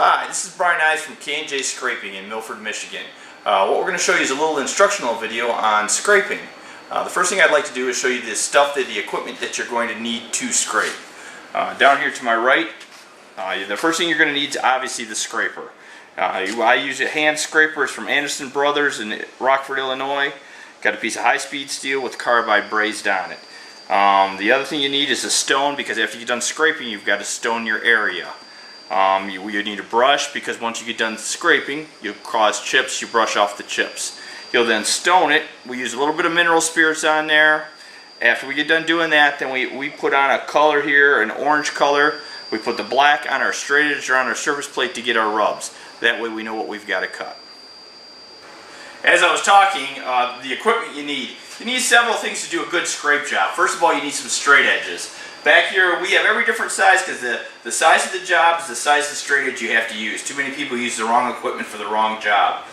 Hi, this is Brian Ives from K&J Scraping in Milford, Michigan. What we're going to show you is a little instructional video on scraping. The first thing I'd like to do is show you the equipment that you're going to need to scrape. Down here to my right, the first thing you're going to need is obviously the scraper. I use a hand scraper. It's from Anderson Brothers in Rockford, Illinois. Got a piece of high-speed steel with carbide brazed on it. The other thing you need is a stone, because after you're done scraping, you've got to stone your area. You need a brush, because once you get done scraping, you cause chips, you brush off the chips. You'll then stone it. We use a little bit of mineral spirits on there. After we get done doing that, then we put on a color here, an orange color. We put the black on our straight edge or on our surface plate to get our rubs. That way we know what we've got to cut. As I was talking, the equipment you need several things to do a good scrape job. First of all, you need some straight edges. Back here we have every different size, because the size of the job is the size of the straight edge you have to use. Too many people use the wrong equipment for the wrong job.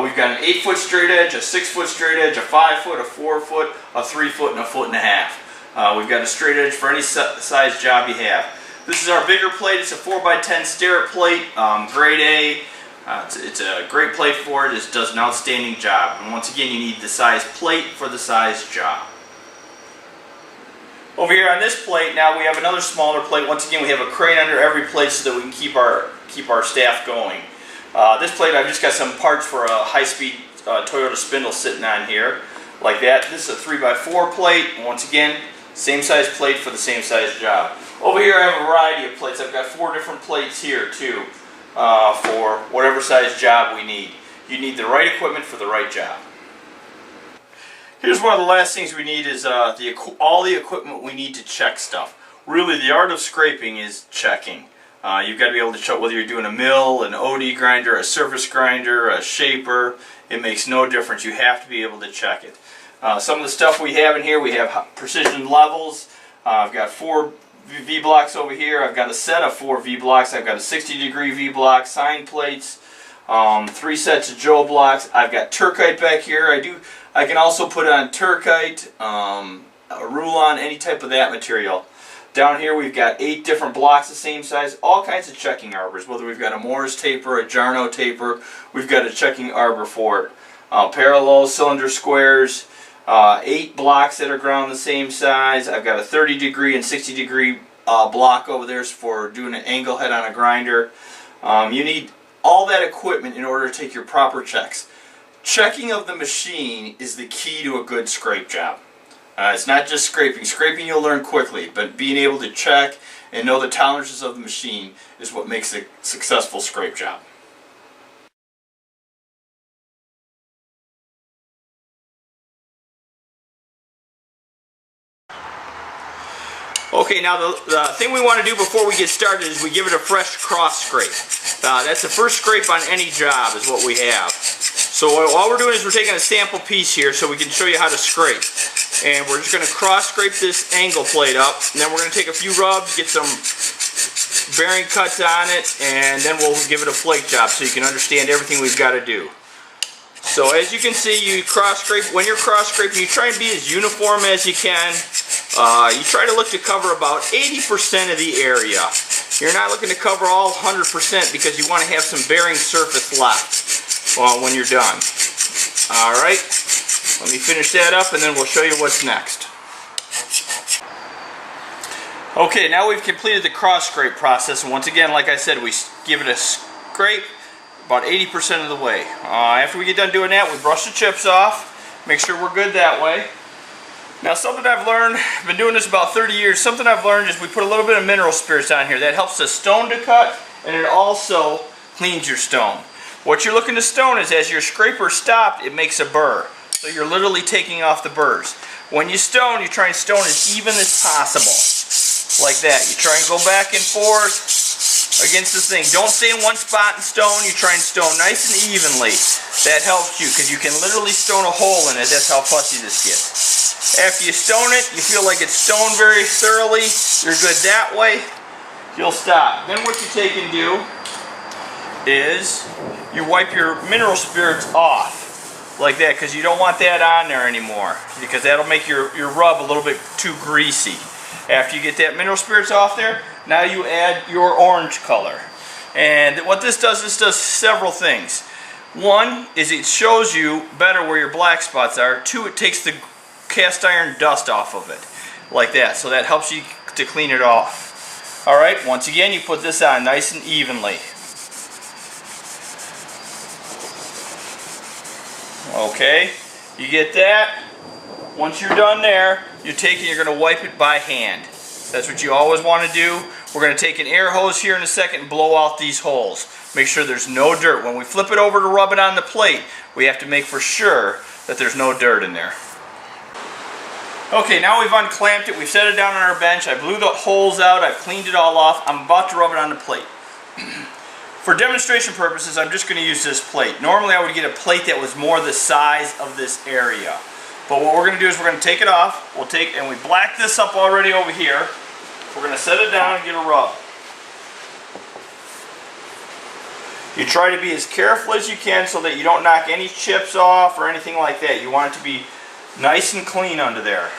We've got an 8-foot straight edge, a 6-foot straight edge, a 5-foot, a 4-foot, a 3-foot, and a 1.5 feet. We've got a straight edge for any size job you have. This is our bigger plate. It's a 4x10 Starrett plate, grade A. It's a great plate for it. It does an outstanding job. And once again, you need the size plate for the size job. Over here on this plate, now we have another smaller plate. Once again, we have a crane under every plate so that we can keep our staff going. This plate, I've just got some parts for a high-speed Toyota spindle sitting on here, like that. This is a 3x4 plate. Once again, same size plate for the same size job. Over here, I have a variety of plates. I've got 4 different plates here too, for whatever size job we need. You need the right equipment for the right job. Here's one of the last things we need is all the equipment we need to check stuff. Really, the art of scraping is checking. You've got to be able to check whether you're doing a mill, an OD grinder, a surface grinder, a shaper. It makes no difference. You have to be able to check it. Some of the stuff we have in here, we have precision levels. I've got 4 V-blocks over here. I've got a set of 4 V-blocks. I've got a 60-degree V-block, sign plates, 3 sets of Joe blocks. I've got turkite back here. I can also put on turkite, a Rulon, any type of that material. Down here we've got 8 different blocks the same size, all kinds of checking arbors. Whether we've got a Morse taper, a Jarno taper, we've got a checking arbor for it. Parallel cylinder squares, 8 blocks that are ground the same size. I've got a 30-degree and 60-degree block over there for doing an angle head on a grinder. You need all that equipment in order to take your proper checks. Checking of the machine is the key to a good scrape job. It's not just scraping. Scraping you'll learn quickly, but being able to check and know the tolerances of the machine is what makes a successful scrape job. Okay, now the thing we want to do before we get started is we give it a fresh cross scrape. That's the first scrape on any job is what we have. So all we're doing is we're taking a sample piece here so we can show you how to scrape. And we're just going to cross scrape this angle plate up, and then we're going to take a few rubs, get some bearing cuts on it, and then we'll give it a flake job so you can understand everything we've got to do. So as you can see, you cross scrape. When you're cross scraping, you try and be as uniform as you can. You try to look to cover about 80% of the area. You're not looking to cover all 100% because you want to have some bearing surface left when you're done. Alright, let me finish that up and then we'll show you what's next. Okay, now we've completed the cross scrape process, and once again, like I said, we give it a scrape about 80% of the way. After we get done doing that, we brush the chips off, make sure we're good that way. Now something I've learned, I've been doing this about 30 years, something I've learned is we put a little bit of mineral spirits on here. That helps the stone to cut, and it also cleans your stone. What you're looking to stone is as your scraper stopped, it makes a burr. So you're literally taking off the burrs. When you stone, you try and stone as even as possible. Like that. You try and go back and forth against the thing. Don't stay in one spot and stone. You try and stone nice and evenly. That helps you because you can literally stone a hole in it. That's how fussy this gets. After you stone it, you feel like it's stoned very thoroughly. You're good that way. You'll stop. Then what you take and do is you wipe your mineral spirits off like that, because you don't want that on there anymore, because that'll make your rub a little bit too greasy. After you get that mineral spirits off there, now you add your orange color. And what this does several things. One is it shows you better where your black spots are. Two, it takes the cast iron dust off of it, like that. So that helps you to clean it off. Alright, once again you put this on nice and evenly. Okay, you get that. Once you're done there, you take it, you're going to wipe it by hand. That's what you always want to do. We're going to take an air hose here in a second and blow out these holes. Make sure there's no dirt. When we flip it over to rub it on the plate, we have to make for sure that there's no dirt in there. Okay, now we've unclamped it. We've set it down on our bench. I blew the holes out. I've cleaned it all off. I'm about to rub it on the plate. For demonstration purposes, I'm just going to use this plate. Normally I would get a plate that was more the size of this area. But what we're going to do is we're going to take it off. We'll take, and we blacked this up already over here. We're going to set it down and get a rub. You try to be as careful as you can so that you don't knock any chips off or anything like that. You want it to be nice and clean under there.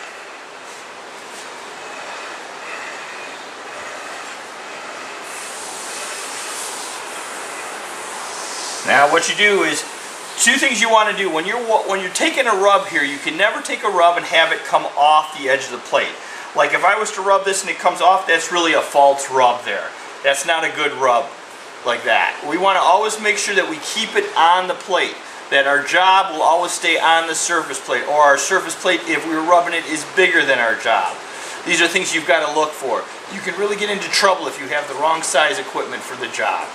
Now what you do is, two things you want to do. When you're taking a rub here, you can never take a rub and have it come off the edge of the plate. Like if I was to rub this and it comes off, that's really a false rub there. That's not a good rub like that. We want to always make sure that we keep it on the plate, that our job will always stay on the surface plate, or our surface plate, if we were rubbing it, is bigger than our job. These are things you've got to look for. You can really get into trouble if you have the wrong size equipment for the job.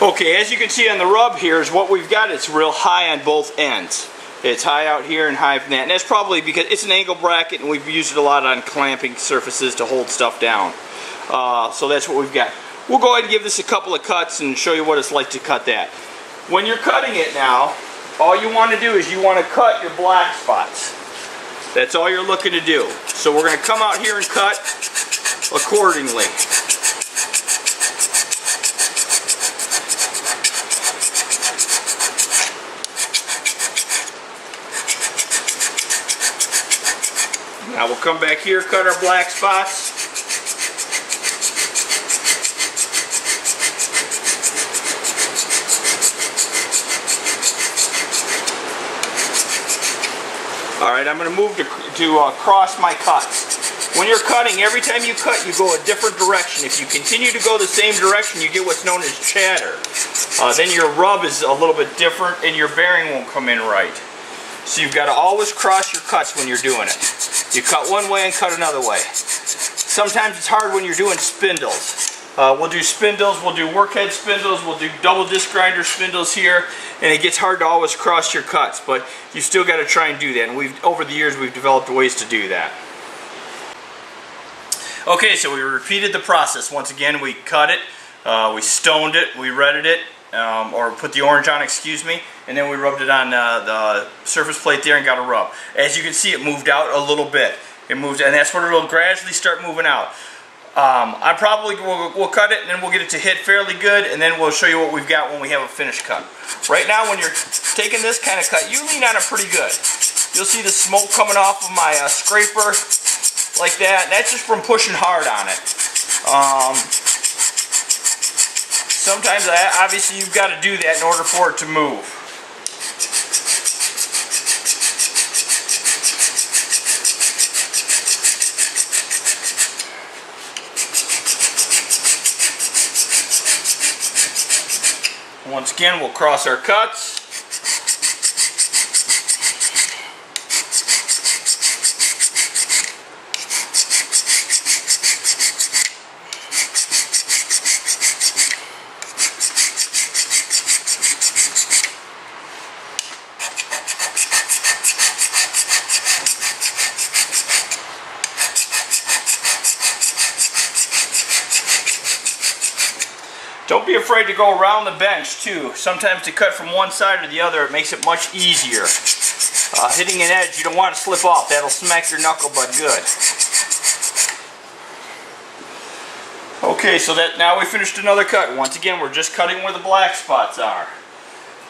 Okay, as you can see on the rub here is what we've got. It's real high on both ends. It's high out here and high from that. And that's probably because it's an angle bracket and we've used it a lot on clamping surfaces to hold stuff down. So that's what we've got. We'll go ahead and give this a couple of cuts and show you what it's like to cut that. When you're cutting it now, all you want to do is you want to cut your black spots. That's all you're looking to do. So we're going to come out here and cut accordingly. Now we'll come back here, cut our black spots. Alright, I'm going to move to cross my cuts. When you're cutting, every time you cut, you go a different direction. If you continue to go the same direction, you get what's known as chatter. Then your rub is a little bit different and your bearing won't come in right. So you've got to always cross your cuts when you're doing it. You cut one way and cut another way. Sometimes it's hard when you're doing spindles. We'll do spindles, we'll do workhead spindles, we'll do double disc grinder spindles here, and it gets hard to always cross your cuts, but you still got to try and do that, and over the years we've developed ways to do that. Okay, so we repeated the process. Once again, we cut it, we stoned it, we redded it, or put the orange on, excuse me, and then we rubbed it on the surface plate there and got a rub. As you can see, it moved out a little bit. It moves, and that's when it'll gradually start moving out. I probably we'll cut it and then we'll get it to hit fairly good, and then we'll show you what we've got when we have a finished cut. Right now, when you're taking this kind of cut, you lean on it pretty good. You'll see the smoke coming off of my scraper like that. That's just from pushing hard on it. Sometimes, obviously, you've got to do that in order for it to move. Once again, we'll cross our cuts. Don't be afraid to go around the bench too. Sometimes to cut from one side or the other, it makes it much easier. Hitting an edge, you don't want to slip off. That'll smack your knuckle bud good. Okay, so that now we finished another cut. Once again, we're just cutting where the black spots are.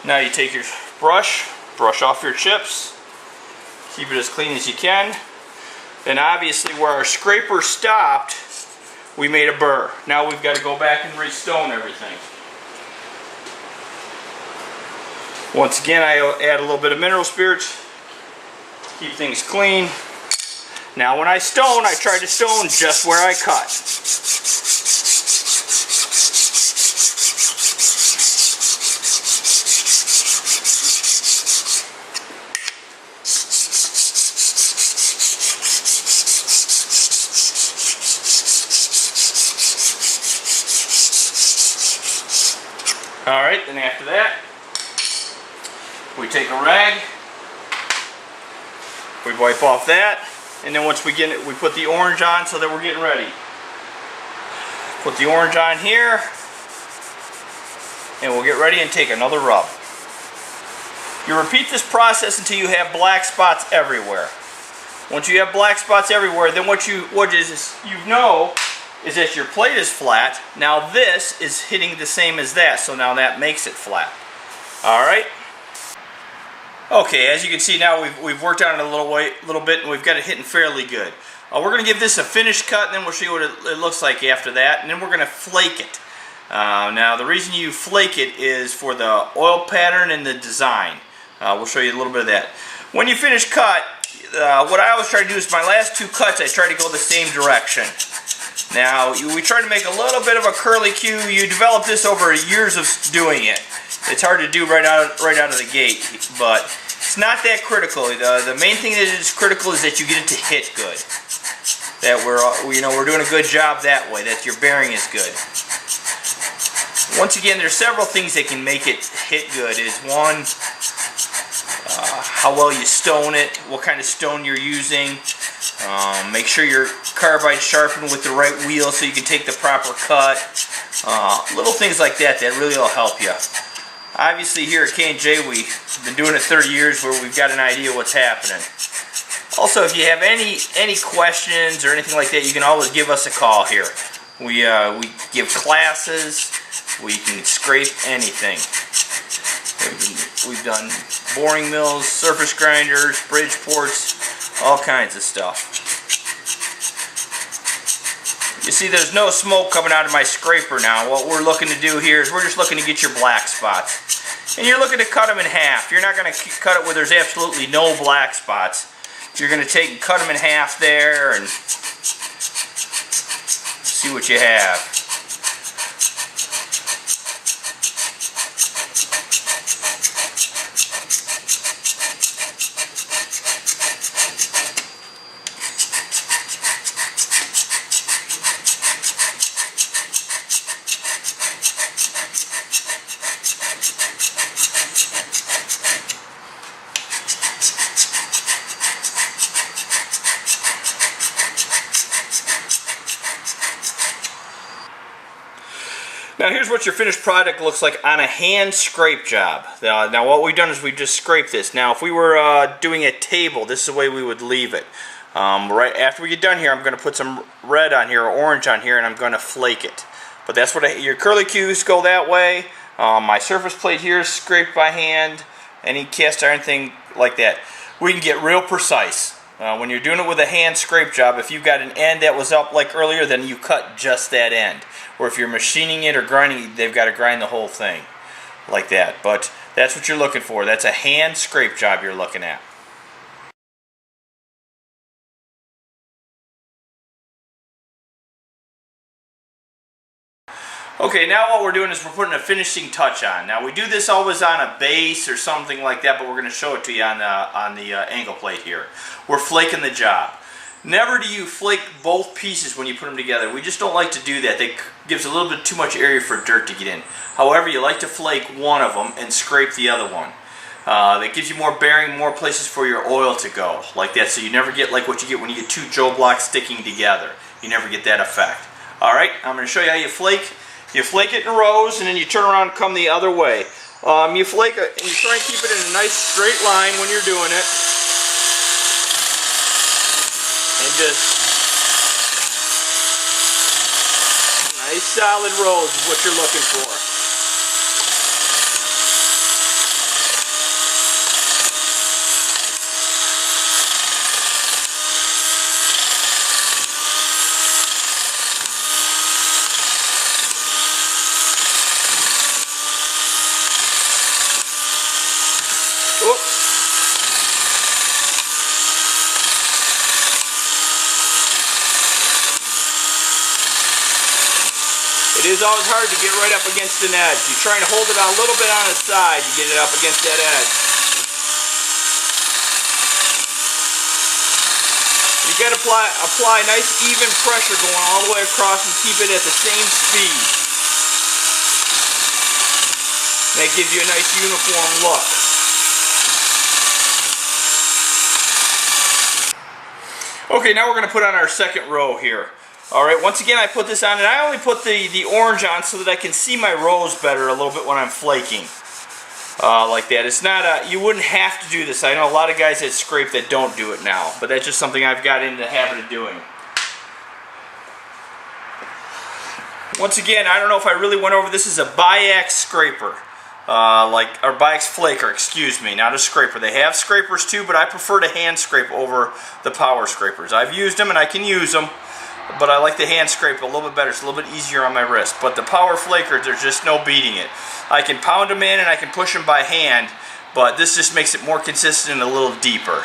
Now you take your brush off your chips, keep it as clean as you can. And obviously where our scraper stopped, we made a burr. Now we've got to go back and restone everything. Once again, I add a little bit of mineral spirits, keep things clean. Now when I stone, I try to stone just where I cut. Alright, then after that, we take a rag, we wipe off that, and then once we get it, we put the orange on so that we're getting ready. Put the orange on here, and we'll get ready and take another rub. You repeat this process until you have black spots everywhere. Once you have black spots everywhere, then what you know is that your plate is flat. Now this is hitting the same as that, so now that makes it flat. Alright? Okay, as you can see now we've worked on it a little bit, and we've got it hitting fairly good. We're going to give this a finished cut, and then we'll show you what it looks like after that, and then we're going to flake it. Now the reason you flake it is for the oil pattern and the design. We'll show you a little bit of that. When you finish cut, what I always try to do is my last two cuts I try to go the same direction. Now, we try to make a little bit of a curly cue. You develop this over years of doing it. It's hard to do right out of the gate, but it's not that critical. The main thing that is critical is that you get it to hit good. That we're doing a good job that way. That your bearing is good. Once again, there's several things that can make it hit good. Is one, how well you stone it, what kind of stone you're using. Make sure your carbide's sharpened with the right wheel so you can take the proper cut. Little things like that really will help you. Obviously here at K&J we've been doing it 30 years where we've got an idea what's happening. Also, if you have any questions or anything like that, you can always give us a call here. We give classes. We can scrape anything. We've done boring mills, surface grinders, bridge ports, all kinds of stuff. You see, there's no smoke coming out of my scraper now. What we're looking to do here is we're just looking to get your black spots. And you're looking to cut them in half. You're not going to cut it where there's absolutely no black spots. You're going to take and cut them in half there and see what you have. Now here's what your finished product looks like on a hand scrape job. Now what we've done is we just scraped this. Now if we were doing a table, this is the way we would leave it. Right after we get done here, I'm going to put some red on here or orange on here, and I'm going to flake it. But that's what your curly cues go that way. My surface plate here is scraped by hand. Any cast iron thing like that. We can get real precise. When you're doing it with a hand scrape job, if you've got an end that was up like earlier, then you cut just that end. Or if you're machining it or grinding it, they've got to grind the whole thing like that. But that's what you're looking for. That's a hand scrape job you're looking at. Okay, now what we're doing is we're putting a finishing touch on. Now we do this always on a base or something like that, but we're going to show it to you on the angle plate here. We're flaking the job. Never do you flake both pieces when you put them together. We just don't like to do that. That gives a little bit too much area for dirt to get in. However, you like to flake one of them and scrape the other one. That gives you more bearing, more places for your oil to go, like that. So you never get like what you get when you get two Joe blocks sticking together. You never get that effect. Alright, I'm going to show you how you flake. You flake it in rows, and then you turn around and come the other way. You flake it, and you try and keep it in a nice straight line when you're doing it. this. Nice solid rolls is what you're looking for. It is always hard to get right up against an edge. You're trying to hold it on a little bit on the side to get it up against that edge. You got to apply nice even pressure going all the way across and keep it at the same speed. That gives you a nice uniform look. Okay, now we're going to put on our second row here. Alright, once again I put this on, and I only put the orange on so that I can see my rows better a little bit when I'm flaking. Like that. It's not you wouldn't have to do this. I know a lot of guys that scrape that don't do it now, but that's just something I've got into the habit of doing. Once again, I don't know if I really went over this. Is a bi-ax scraper. Or bi-ax flaker, excuse me, not a scraper. They have scrapers too, but I prefer to hand scrape over the power scrapers. I've used them and I can use them, but I like the hand scrape a little bit better. It's a little bit easier on my wrist. But the power flakers, there's just no beating it. I can pound them in and I can push them by hand, but this just makes it more consistent and a little deeper.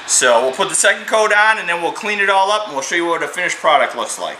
So we'll put the second coat on and then we'll clean it all up and we'll show you what a finished product looks like.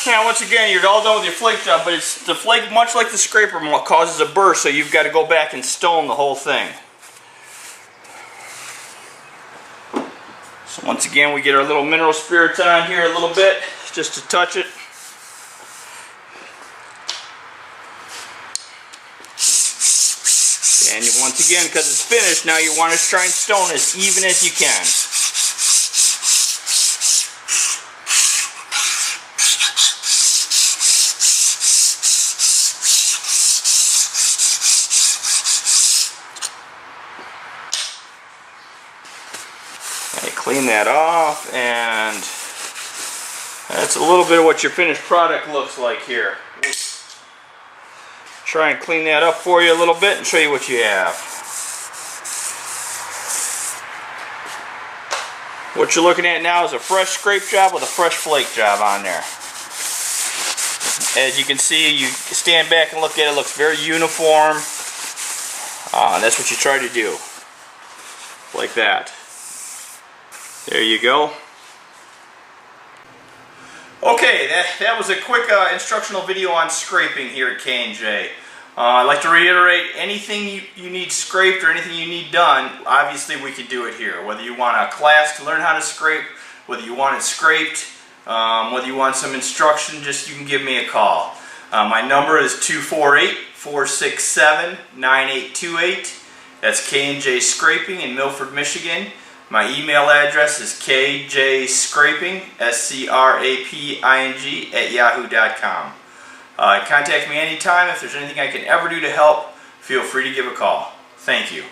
Now once again, you're all done with your flake job, but it's the flake, much like the scraper, causes a burst, so you've got to go back and stone the whole thing. So once again, we get our little mineral spirits on here a little bit, just to touch it. And once again, because it's finished, now you want to try and stone as even as you can. Clean that off, and that's a little bit of what your finished product looks like here. Try and clean that up for you a little bit and show you what you have. What you're looking at now is a fresh scrape job with a fresh flake job on there. As you can see, you stand back and look at it, it looks very uniform. And that's what you try to do. Like that. There you go. Okay, that was a quick instructional video on scraping here at K&J. I'd like to reiterate, anything you need scraped or anything you need done, obviously we can do it here. Whether you want a class to learn how to scrape, whether you want it scraped, whether you want some instruction, just you can give me a call. My number is 248-467-9828. That's K&J Scraping in Milford, Michigan. My email address is kjscraping, SCRAPING, @yahoo.com. Contact me anytime. If there's anything I can ever do to help, feel free to give a call. Thank you.